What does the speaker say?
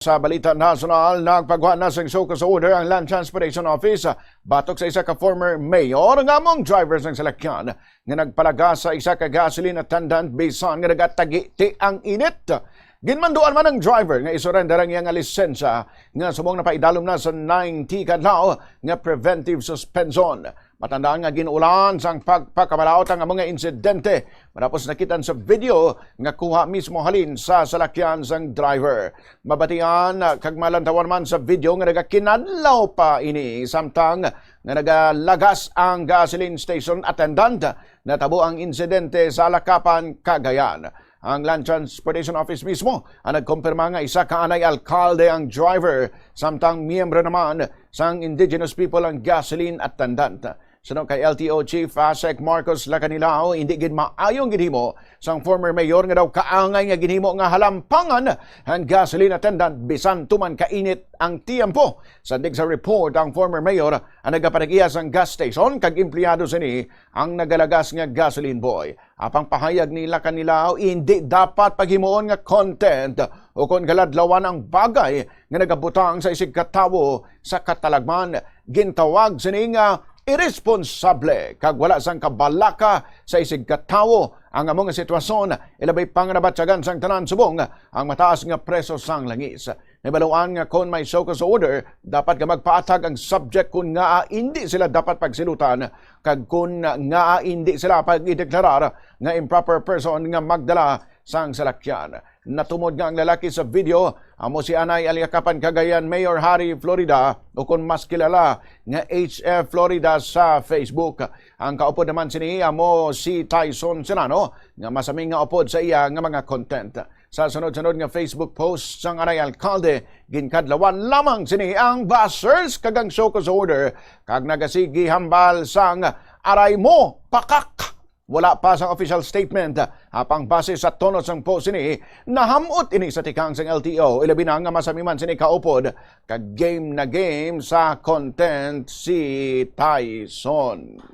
Sa balita nasional, nagpagawa na sa show-cause order ang Land Transportation Office batok sa isa ka former mayor nga among drivers ng salakyan nga nagpalaga sa isa ka gasoline attendant bisan nga nagatagi ang init. Ginmanduan man ang driver nga isurrender ang iyang lisensya nga subong na paidalom na sa 90 kadlaw nga preventive suspension. Matandaan nga ginulan sang pagpakabalaot ang mga insidente matapos nakitan sa video nga kuha mismo halin sa salakyan sang driver. Mabatian kag malantawan man sa video nga nagakinadlaw pa ini samtang nga nagalagas ang gasoline station attendant. Natabo ang insidente sa Lakapan, Cagayan. Ang Land Transportation Office mismo ang nagkumpirma nga isa ka anay alkalde ang driver samtang miyembro naman sang indigenous people ang gasoline attendant. Sunod kay LTO Chief Asek Marcos Lacanilao, hindi gid maayong ginhimo sang former mayor nga daw kaangay nga ginhimo nga halampangan ang gasoline attendant bisan tuman kainit ang tiempo. Sandig sa report ang former mayor ang nagapanag-iya sang gas station kag empleyado sini ang nagalagas nga gasoline boy. Apang pahayag ni Lacanilao, hindi dapat paghimuon nga content o kung galadlawan ang bagay nga nagabutang sa isig katawo sa katalagman. Gintawag sini nga irresponsable kag wala sang kabalaka sa isig katawo ang among sitwasyon ilabay pang nabatyagan sang tanan subong ang mataas nga preso sang langis. Nabaluan nga kung may show-cause order dapat nga magpaatag ang subject kung nga hindi sila dapat pagsilutan kag kung nga hindi sila pag-ideklarar nga improper person nga magdala sang salakyan. Natumod nga ang lalaki sa video, amo si Anay Aliacapan, Cagayan, Mayor Harry, Florida, o kung mas kilala nga HF Florida sa Facebook. Ang kaupod naman sini amo si Tyson Serrano, nga masaming nga upod sa iya nga mga content. Sa sunod-sunod nga Facebook post sang Anay Alcalde, ginkadlawan lamang sini ang bashers kagang show-cause order, kag nagasigi hambal sang aray mo, pakak! Wala pa sa official statement. Apang base sa tono sang post ini, nahamot ini sa tikang sang LTO. Ilabi na nga masamiman sini kaupod kag game na game sa content si Tyson.